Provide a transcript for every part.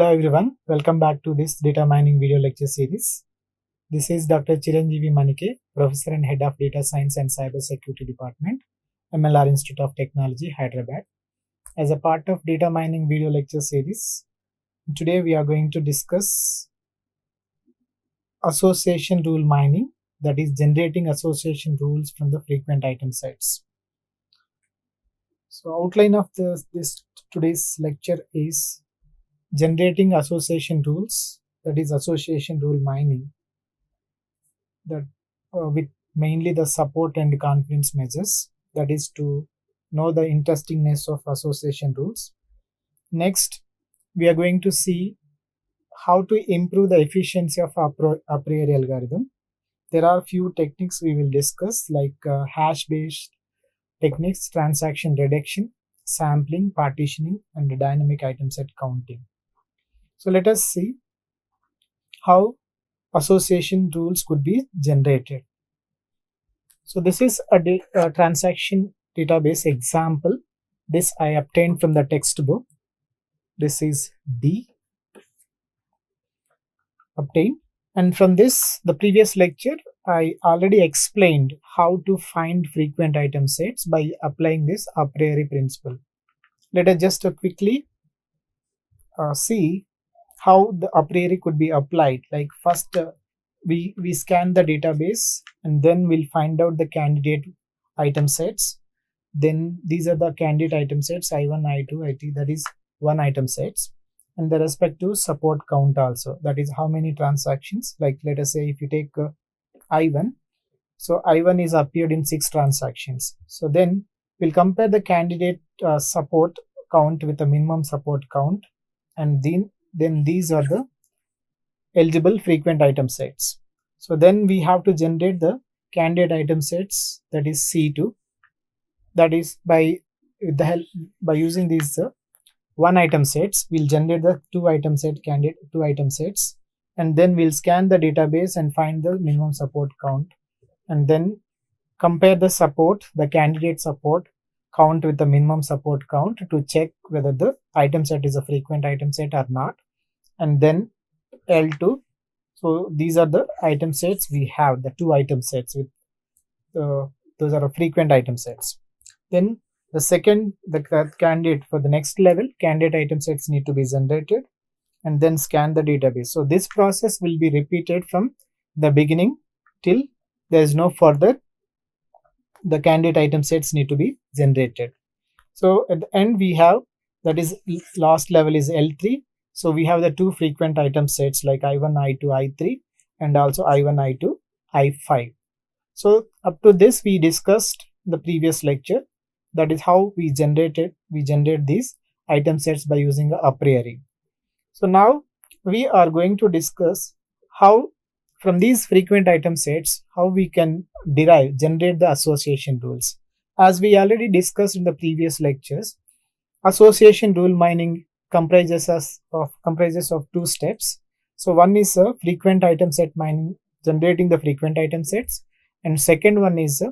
Hello everyone, welcome back to this data mining video lecture series. This is Dr. Chiranjeevi Manike, Professor and Head of Data Science and Cyber Security Department, MLR Institute of Technology, Hyderabad. As a part of data mining video lecture series, today we are going to discuss association rule mining, that is generating association rules from the frequent item sets. So outline of this today's lecture is generating association rules, that is association rule mining, that with mainly the support and confidence measures, that is to know the interestingness of association rules. Next, we are going to see how to improve the efficiency of a priori algorithm. There are few techniques we will discuss, like hash based techniques, transaction reduction, sampling, partitioning, and dynamic item set counting. So let us see how association rules could be generated. So this is a transaction database example. This I obtained from the textbook. This is D obtained, and from this, the previous lecture, I already explained how to find frequent item sets by applying this a priori principle. Let us just quickly see how the a priori could be applied. Like first we scan the database and then we'll find out the candidate item sets. Then these are the candidate item sets I1, I2, I3, that is one item sets, and the respective support count also, that is how many transactions. Like let us say if you take I1, so I1 is appeared in 6 transactions. So then we'll compare the candidate support count with the minimum support count, and then these are the eligible frequent item sets. So then we have to generate the candidate item sets, that is C2, that is by using these one item sets, we'll generate the two item set candidate two item sets, and then we'll scan the database and find the minimum support count, and then compare the candidate support count with the minimum support count to check whether the item set is a frequent item set or not, and then L2. So these are the item sets we have, the two item sets with those are frequent item sets. Then the candidate for the next level, candidate item sets need to be generated and then scan the database. So this process will be repeated from the beginning till there is no further the candidate item sets need to be generated. So at the end we have, that is last level is L3. So we have the two frequent item sets like I1, I2, I3, and also I1, I2, I5. So up to this we discussed in the previous lecture. That is how we generate these item sets by using a priori. So now we are going to discuss how from these frequent item sets, how we can generate the association rules. As we already discussed in the previous lectures, association rule mining comprises of two steps. So one is a frequent item set mining, generating the frequent item sets, and second one is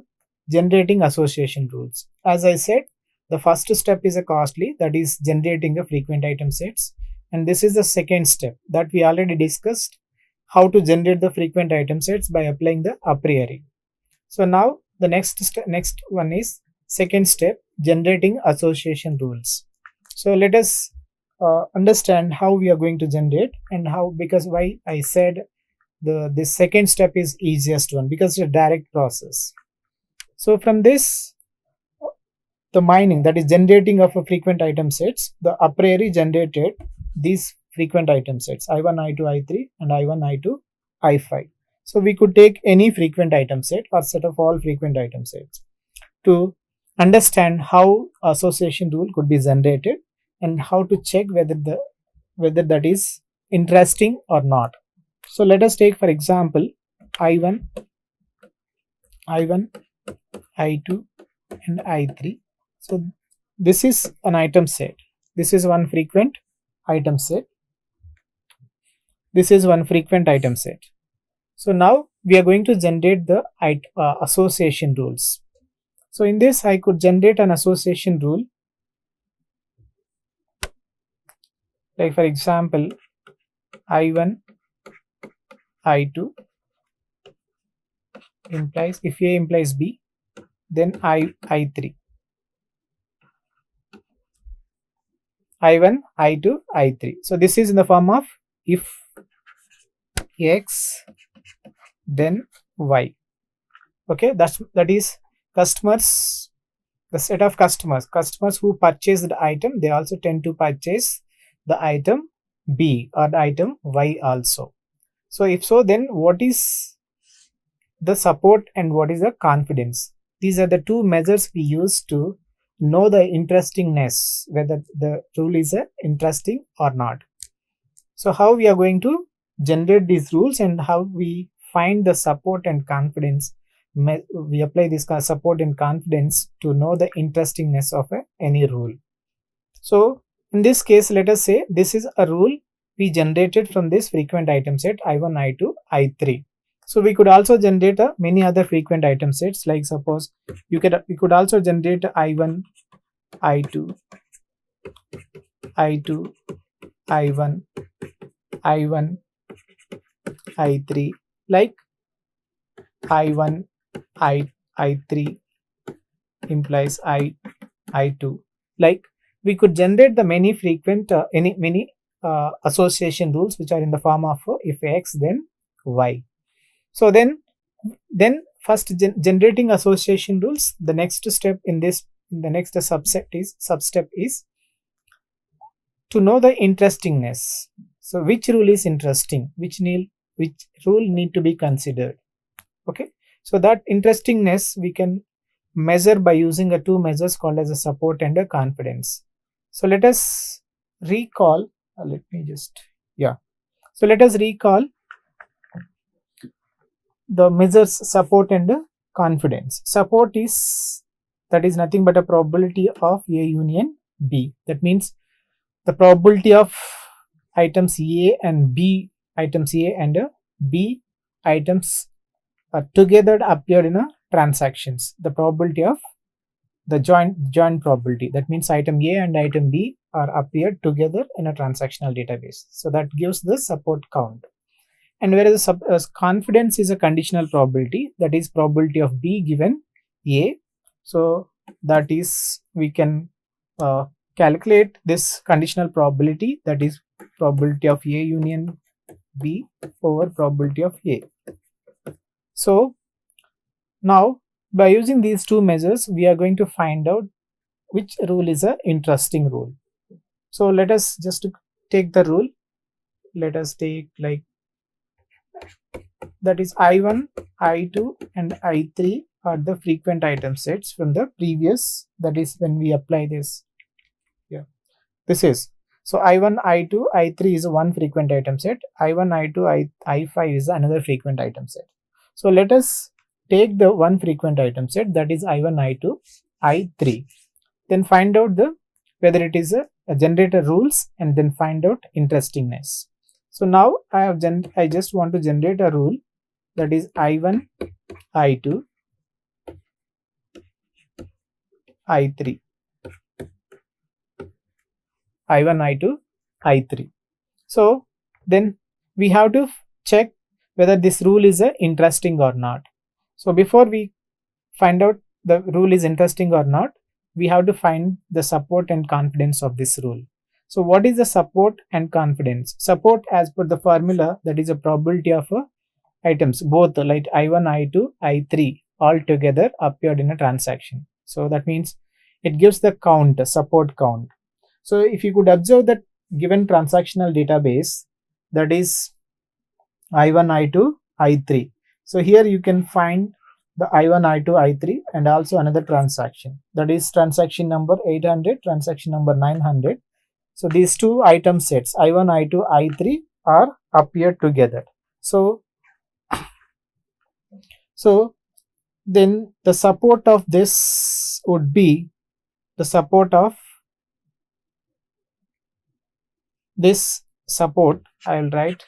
generating association rules. As I said, the first step is a costly, that is generating the frequent item sets, and this is the second step that we already discussed, how to generate the frequent item sets by applying the a priori. So now the next one is second step, generating association rules. So let us understand how we are going to generate, and how, because why I said the second step is easiest one, because it's a direct process. So from this, the mining, that is generating of a frequent item sets, the a priori generated these frequent item sets I1, I2, I3, and I1, I2, I5. So we could take any frequent item set or set of all frequent item sets to understand how association rule could be generated and how to check whether that is interesting or not. So let us take for example I1, I2, and I3. So this is an item set. This is one frequent item set. This is one frequent item set. So now we are going to generate the association rules. So in this, I could generate an association rule Like for example, I1, I2 implies, if A implies B, then I3. I1, I2, I3. So this is in the form of if X then Y. Okay, that is customers, the set of customers who purchase the item, they also tend to purchase the item B or the item Y also. So if so, then what is the support and what is the confidence? These are the two measures we use to know the interestingness, whether the rule is interesting or not. So how we are going to generate these rules and how we find the support and confidence. We apply this support and confidence to know the interestingness of any rule. So in this case, let us say this is a rule we generated from this frequent item set I1, I2, I3. So we could also generate many other frequent item sets, like suppose we could also generate I1, I2, I2, I1, I1, I3, like I1, I3 implies I2. Like we could generate the many frequent many association rules which are in the form of if X then Y. So then first generating association rules, the next step in this, the next substep is to know the interestingness. So which rule is interesting, which rule need to be considered. Okay, so that interestingness we can measure by using two measures called as a support and a confidence. So let us recall, so let us recall the measures support and confidence. Support is, that is nothing but a probability of A union B. That means the probability of items A and B, items A and B items together appear in a transactions. The probability of the joint probability. That means item A and item B are appeared together in a transactional database. So that gives the support count. And whereas confidence is a conditional probability, that is probability of B given A. So that is, we can calculate this conditional probability, that is probability of A union B over probability of A. So now by using these two measures, we are going to find out which rule is a interesting rule. So let us just take the rule. Let us take like, that is I1, I2 and I3 are the frequent item sets from the previous, that is when we apply this. Yeah, this is, so I1, I2, I3 is one frequent item set, I1, I2, I5 is another frequent item set. So let us take the one frequent item set, that is I1, I2, I3, then find out the whether it is a generator rules and then find out interestingness. So now I just want to generate a rule, that is I1, I2, I3, I1, I2, I3. So then we have to check whether this rule is interesting or not. So before we find out the rule is interesting or not, we have to find the support and confidence of this rule. So what is the support and confidence? Support, as per the formula, that is a probability of items, both like I1, I2, I3 all together appeared in a transaction. So that means it gives the count, support count. So if you could observe that given transactional database, that is I1, I2, I3. So here you can find the I1, I2, I3 and also another transaction, that is transaction number 800, transaction number 900. So these two item sets I1, I2, I3 are appeared together. So then the support of this would be the support of this support, I will write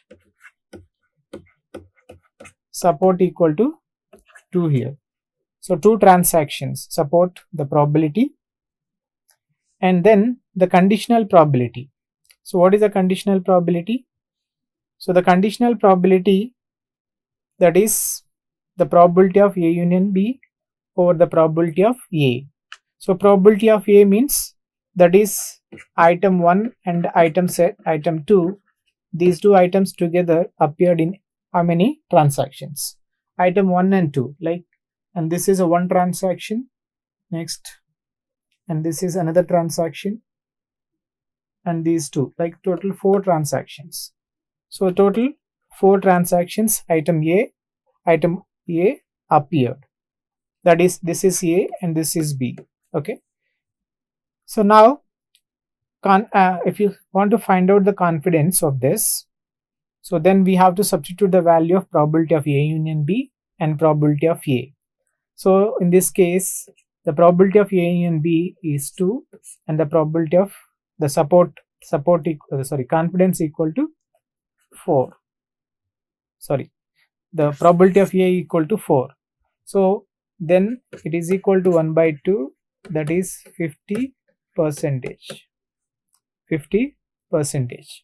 support equal to 2 here. So two transactions support the probability and then the conditional probability. So what is the conditional probability? So the conditional probability, that is the probability of A union B over the probability of A. So probability of A means that is item 1 and item 2. These two items together appeared in how many transactions? Item 1 and 2, like, and this is a one transaction, next, and this is another transaction, and these two, like total 4 transactions. So total 4 transactions, item A appeared. That is, this is A and this is B. Okay. So now, if you want to find out the confidence of this, so then we have to substitute the value of probability of A union B and probability of A. So in this case, the probability of A union B is 2, and the probability of the confidence equal to 4. The probability of A equal to 4. So then it is equal to 1 by 2, that is 50 percentage. 50 percentage.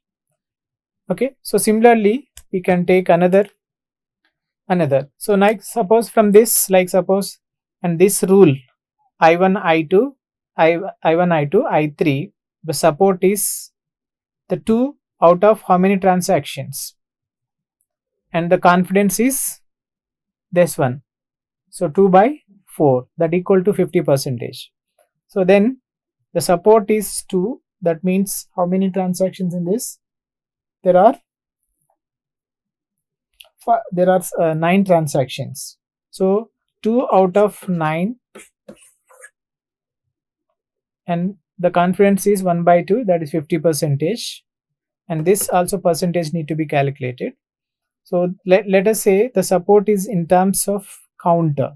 Okay. So similarly, we can take another. So like suppose from this, and this rule I1, I2, I3, the support is the 2 out of how many transactions, and the confidence is this one. So 2 by 4, that equal to 50 percentage. So then the support is 2. That means how many transactions in this? There are 9 transactions. So 2 out of 9, and the confidence is 1 by 2, that is 50 percentage, and this also percentage need to be calculated. So let us say the support is in terms of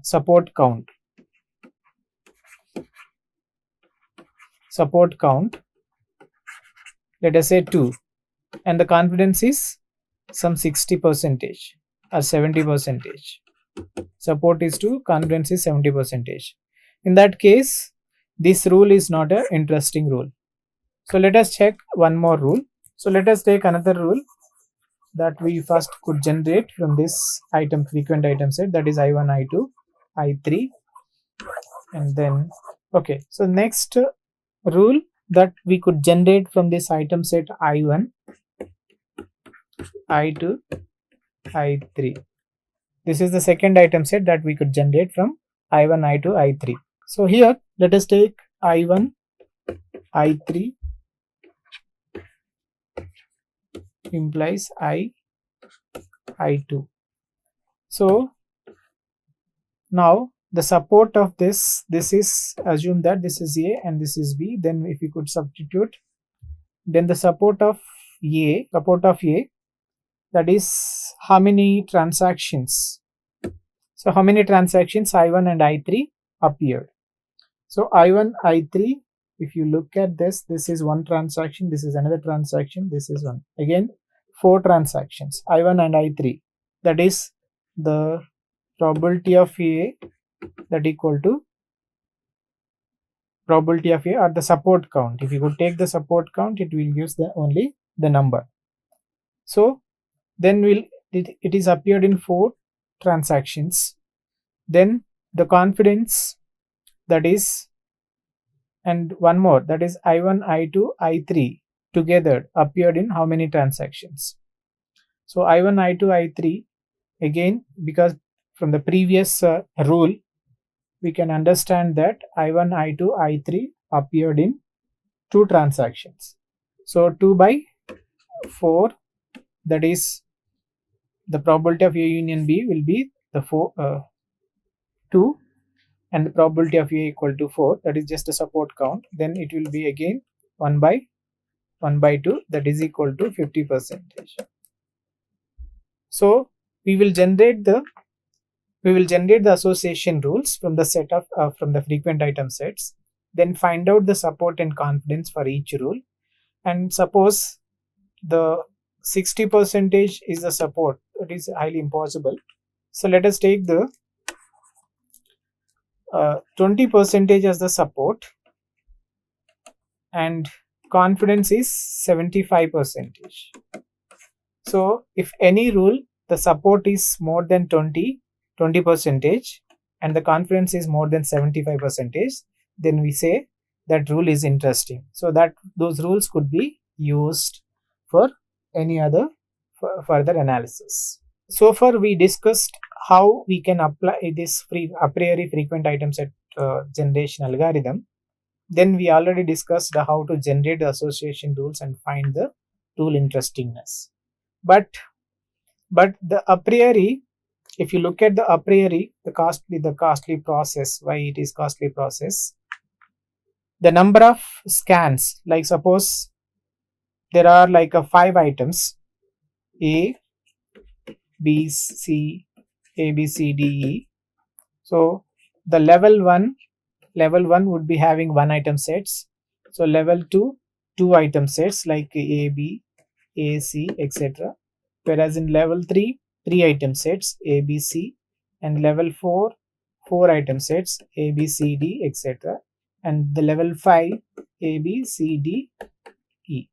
support count. Let us say 2, and the confidence is some 60 percentage or 70 percentage. Support is 2, confidence is 70 percentage. In that case, this rule is not an interesting rule. So let us check one more rule. So let us take another rule that we first could generate from this frequent item set, that is I1, I2, I3, and then okay. So next rule that we could generate from this item set I1, I2, I3. This is the second item set that we could generate from I1, I2, I3. So here let us take I1, I3 implies I2. So now the support of this is, assume that this is A and this is B. Then if we could substitute, then the support of A, that is how many transactions. So how many transactions I1 and I3 appeared. So I1, I3, if you look at this is one transaction, this is another transaction, this is one. Again, 4 transactions, I1 and I3. That is the probability of A, that equal to probability of A or the support count. If you could take the support count, it will use only the number. So then it is appeared in 4 transactions. Then the confidence, that is, and one more, that is I1, I2, I3 together appeared in how many transactions. So I1, I2, I3, again, because from the previous rule we can understand that I1, I2, I3 appeared in 2 transactions. So 2 by 4, that is the probability of A union B will be the 2, and the probability of A equal to 4, that is just a support count. Then it will be again 1 by 2, that is equal to 50 percentage. So we will generate the association rules from the set of from the frequent item sets, then find out the support and confidence for each rule, and suppose the 60 percentage is the support, it is highly impossible. So let us take the 20 percentage as the support, and confidence is 75%. So if any rule the support is more than 20% and the confidence is more than 75%, then we say that rule is interesting. So that those rules could be used for any other further analysis. So far we discussed how we can apply this a priori frequent item set generation algorithm. Then we already discussed how to generate the association rules and find the rule interestingness. But the a priori, if you look at the a priori, the costly process, why it is costly process, the number of scans, like suppose there are like 5 items A, B, C, A, B, C, D, E. So the level 1 would be having 1 item sets. So level 2, 2 item sets like A, B, A, C, etc. Whereas in level 3, 3 item sets A, B, C, and level 4, 4 item sets A, B, C, D, etc. And the level 5, A, B, C, D, E.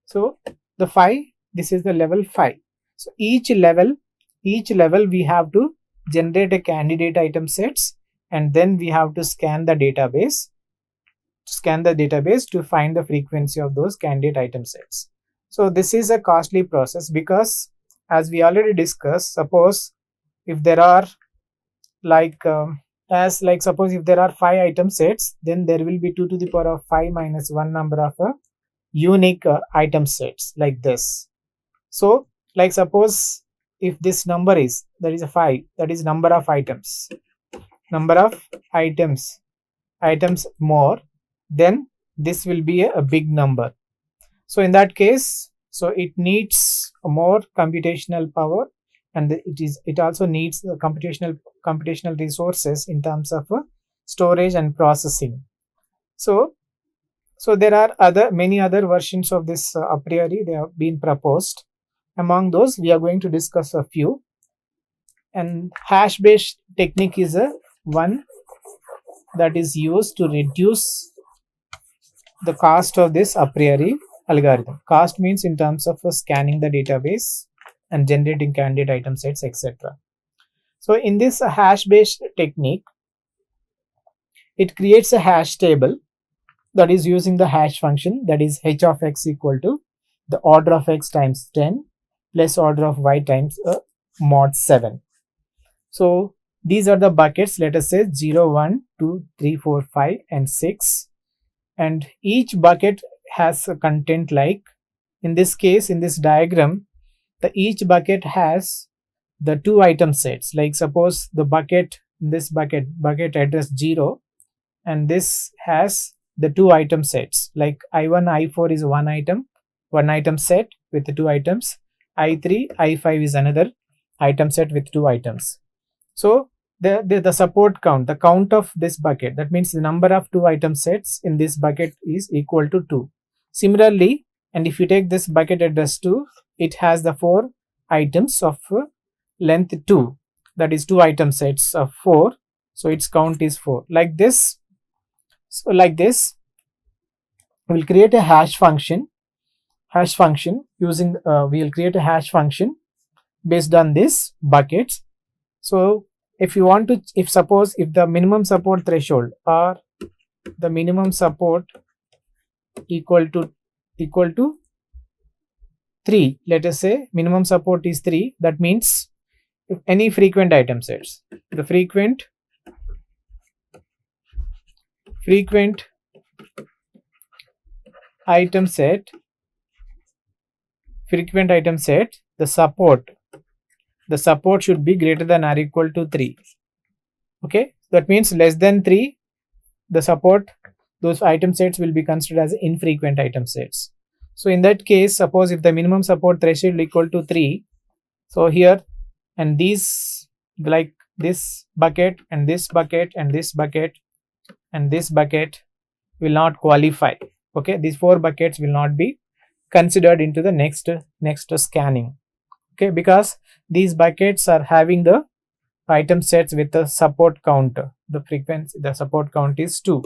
So the 5, this is the level 5. So each level we have to generate a candidate item sets, and then we have to scan the database to find the frequency of those candidate item sets. So this is a costly process because, as we already discussed, suppose if there are suppose if there are 5 item sets, then there will be 2 to the power of 5 minus 1 number of unique item sets like this. So like suppose if this number is, that is a 5, that is number of items more, then this will be a big number. So in that case, so it needs more computational power, and it also needs the computational resources in terms of storage and processing. So there are many other versions of this a priori they have been proposed. Among those, we are going to discuss a few. And hash based technique is a one that is used to reduce the cost of this a priori algorithm. Cost means in terms of scanning the database and generating candidate item sets, etc. So in this hash based technique, it creates a hash table that is using the hash function, that is h of x equal to the order of x times 10 plus order of y times mod 7. So these are the buckets, let us say 0, 1, 2, 3, 4, 5 and 6, and each bucket has a content like, in this case, in this diagram, each bucket has the 2 item sets. Like suppose the bucket address 0, and this has the 2 item sets, like I1, I4 is one item set with the 2 items, I3, I5 is another item set with 2 items. So the support count, the count of this bucket, that means the number of 2 item sets in this bucket is equal to 2. Similarly, and if you take this bucket address 2, it has the 4 items of length 2, that is 2 item sets of 4, so its count is 4. Like this. So like this, we will create a hash function using we will create a hash function based on this buckets. So if you want to, if the minimum support threshold or the minimum support equal to 3, let us say minimum support is 3, that means if any frequent item sets, the frequent item set, the support should be greater than or equal to 3. Okay, that means less than 3, the support, those item sets will be considered as infrequent item sets. So in that case, suppose if the minimum support threshold equal to 3, so here, and these, like this bucket and this bucket and this bucket and this bucket will not qualify. Okay, these 4 buckets will not be considered into the next scanning. Okay, because these buckets are having the item sets with the support count, the support count is 2.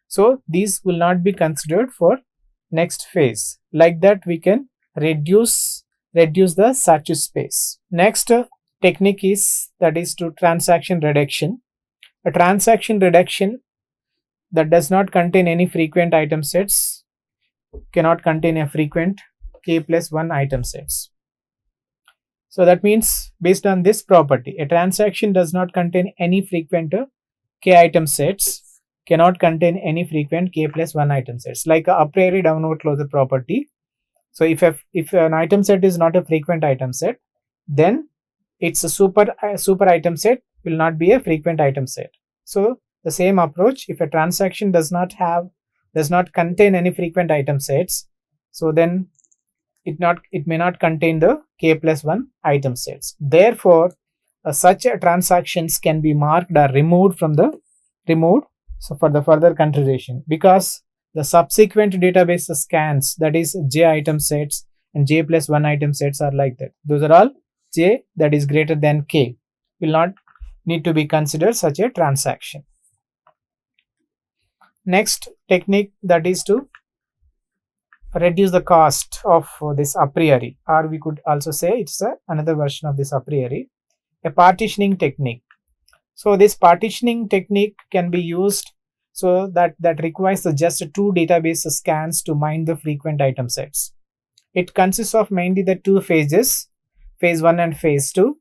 So these will not be considered for next phase. Like that we can reduce the search space. Next technique is to transaction reduction. A transaction reduction that does not contain any frequent item sets cannot contain a frequent k plus 1 item sets. So that means based on this property, a transaction does not contain any frequent k item sets cannot contain any frequent k plus 1 item sets, like a priori downward closure property. So if an item set is not a frequent item set, then it's a super item set will not be a frequent item set. So the same approach, if a transaction does not contain any frequent item sets, so then it may not contain the k plus 1 item sets. Therefore such transactions can be marked or removed so for the further consideration, because the subsequent database scans, that is j item sets and j plus 1 item sets, are like that. Those are all j that is greater than k, will not need to be considered such a transaction. Next technique, that is to reduce the cost of this a priori, or we could also say it's another version of this a priori, a partitioning technique. So this partitioning technique can be used so that requires just 2 database scans to mine the frequent item sets. It consists of mainly the 2 phases, phase 1 and phase 2,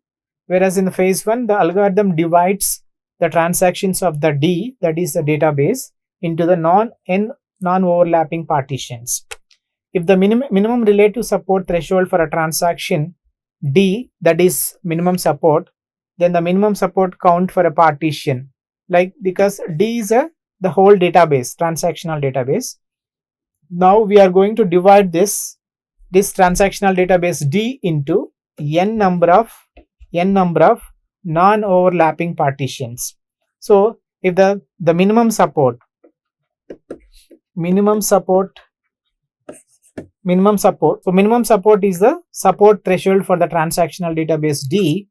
whereas in the phase 1 the algorithm divides the transactions of the D, that is the database, into the non-overlapping partitions. If the minimum relative support threshold for a transaction D, that is minimum support, then the minimum support count for a partition, like because D is the whole database, transactional database. Now we are going to divide this transactional database D into n number of non-overlapping partitions. So if the minimum support is the support threshold for the transactional database D,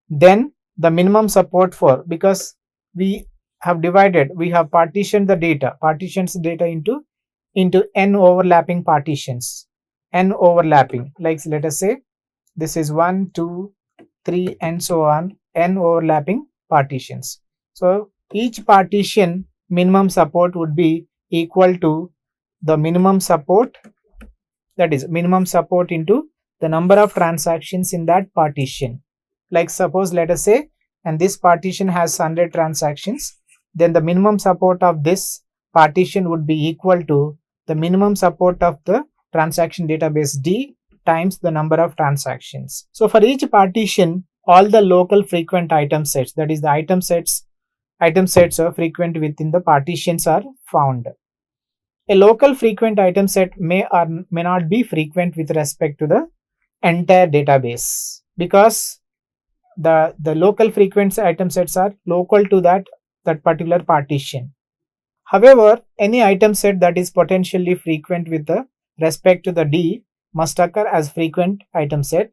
then the minimum support for, because we have partitioned the data into n overlapping partitions, like let us say this is 1, 2, 3 and so on, n overlapping partitions. So each partition minimum support would be equal to the minimum support, that is minimum support into the number of transactions in that partition. Like suppose let us say, and this partition has 100 transactions, then the minimum support of this partition would be equal to the minimum support of the transaction database D times the number of transactions. So for each partition, all the local frequent item sets, that is the item sets are frequent within the partitions, are found. A local frequent item set may or may not be frequent with respect to the entire database, because the local frequency item sets are local to that particular partition. However, any item set that is potentially frequent with the respect to the D must occur as frequent item set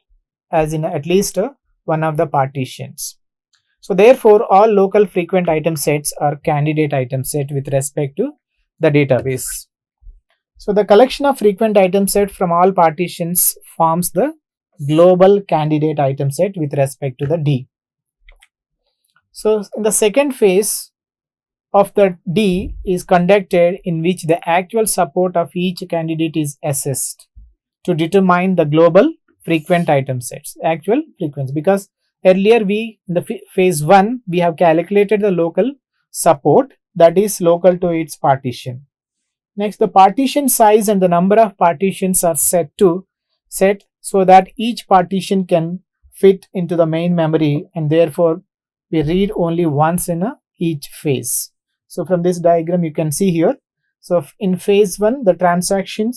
as in at least one of the partitions. So therefore all local frequent item sets are candidate item set with respect to the database. So the collection of frequent item set from all partitions forms the global candidate item set with respect to the D. So in the second phase of the D is conducted, in which the actual support of each candidate is assessed to determine the global frequent item sets, actual frequency, because earlier in the phase 1 we have calculated the local support that is local to its partition. Next, the partition size and the number of partitions are set so that each partition can fit into the main memory, and therefore we read only once in each phase. So from this diagram you can see here. So in phase 1 the transaction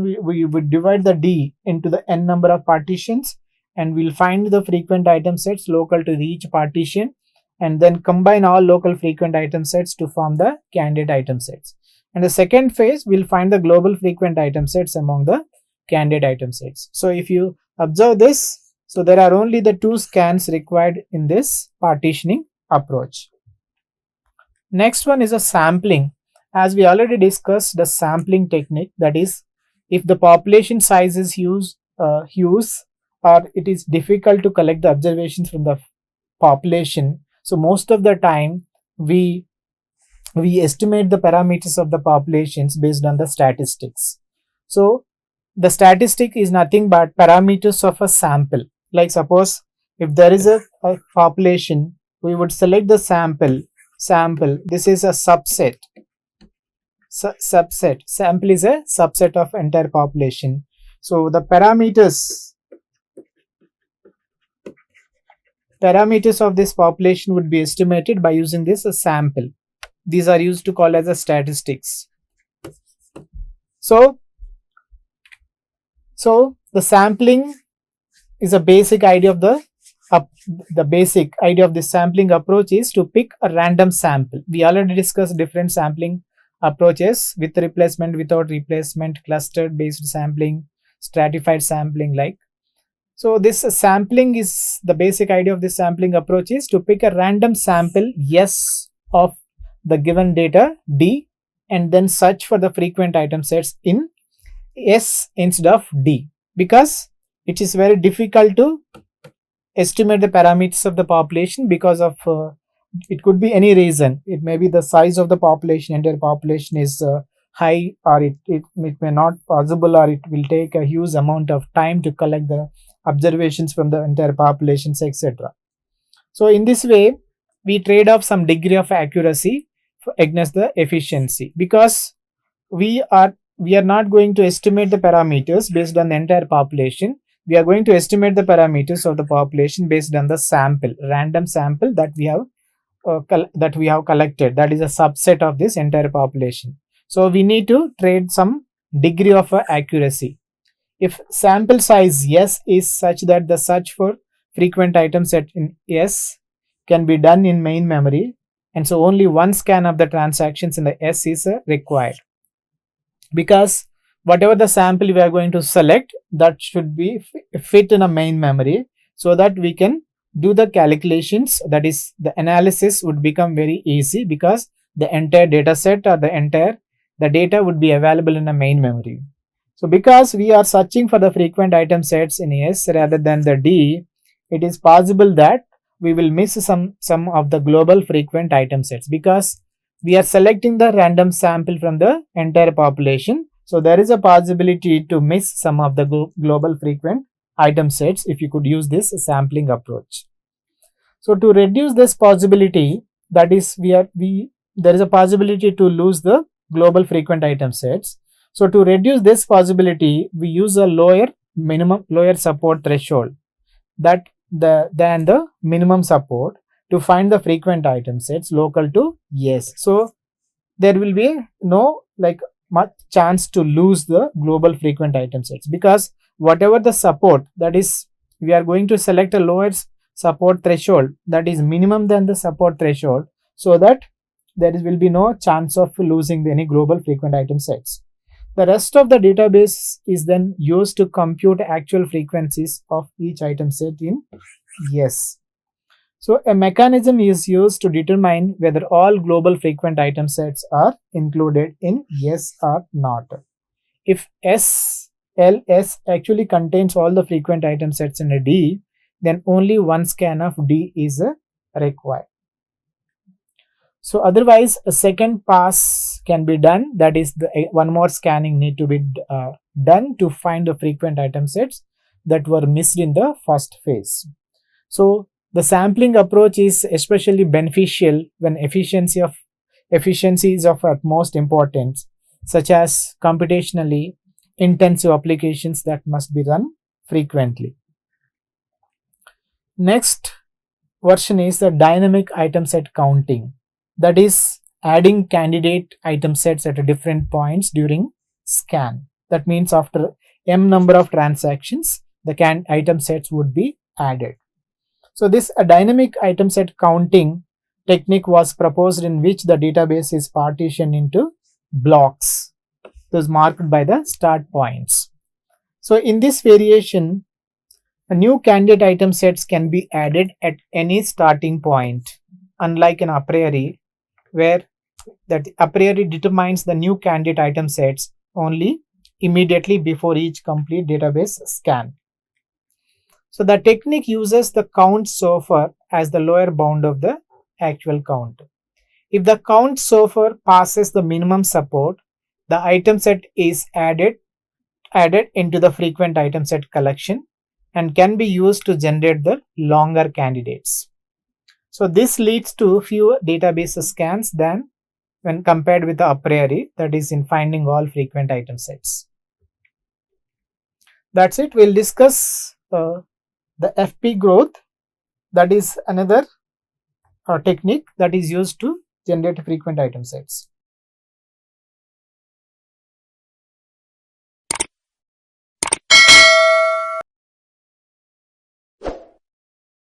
we would divide the D into the n number of partitions, and we'll find the frequent item sets local to each partition, and then combine all local frequent item sets to form the candidate item sets. And the second phase we'll find the global frequent item sets among the candidate item sets. So if you observe this, so there are only the 2 scans required in this partitioning approach. Next one is a sampling. as we already discussed the sampling technique, that is, if the population size is huge, or it is difficult to collect the observations from the population, so most of the time we estimate the parameters of the populations based on the statistics. So the statistic is nothing but parameters of a sample. Like suppose if there is a population, we would select the sample. This is a subset. Sample is a subset of entire population. So the parameters of this population would be estimated by using this sample. These are used to call as a statistics. So the sampling is a basic idea of the basic idea of this sampling approach is to pick a random sample. We already discussed different sampling approaches: with replacement, without replacement, clustered based sampling, stratified sampling, like. So this sampling is the basic idea of this sampling approach is to pick a random sample S of the given data D and then search for the frequent item sets in S instead of D, because it is very difficult to estimate the parameters of the population because of it could be any reason. It may be the size of the population, entire population is high, or it may not possible, or it will take a huge amount of time to collect the observations from the entire populations, etc. So in this way we trade off some degree of accuracy against the efficiency, because we are not going to estimate the parameters based on the entire population. We are going to estimate the parameters of the population based on the random sample that we have collected, that is a subset of this entire population. So we need to trade some degree of accuracy. If sample size S is such that the search for frequent item set in S can be done in main memory, and so only one scan of the transactions in the S is required, because whatever the sample we are going to select, that should be fit in a main memory, so that we can do the calculations, that is the analysis would become very easy, because the entire data set or the data would be available in a main memory. So because we are searching for the frequent item sets in S rather than the D, it is possible that we will miss some of the global frequent item sets, because we are selecting the random sample from the entire population. So there is a possibility to miss some of the global frequent item sets if you could use this sampling approach. So to reduce this possibility, that is there is a possibility to lose the global frequent item sets. So to reduce this possibility, we use a lower support threshold than the minimum support to find the frequent item sets local to S. So there will be no much chance to lose the global frequent item sets, because whatever the support, that is we are going to select a lower support threshold that is minimum than the support threshold, so that there will be no chance of losing any global frequent item sets. The rest of the database is then used to compute actual frequencies of each item set in S. So a mechanism is used to determine whether all global frequent item sets are included in S or not. If LS actually contains all the frequent item sets in a D, then only one scan of D is required. So otherwise a second pass can be done, that is one more scanning need to be done to find the frequent item sets that were missed in the first phase. So the sampling approach is especially beneficial when efficiency is of utmost importance, such as computationally intensive applications that must be run frequently. Next version is the dynamic item set counting, that is adding candidate item sets at different points during scan. That means after m number of transactions, the item sets would be added. So this dynamic item set counting technique was proposed, in which the database is partitioned into blocks, those marked by the start points. So in this variation, a new candidate item sets can be added at any starting point, unlike in a priori where that a priori determines the new candidate item sets only immediately before each complete database scan. So the technique uses the count so far as the lower bound of the actual count. If the count so far passes the minimum support, the item set is added into the frequent item set collection and can be used to generate the longer candidates. So this leads to fewer database scans than when compared with the a priori, that is in finding all frequent item sets. That's it. We'll discuss the FP growth, that is another technique that is used to generate frequent item sets.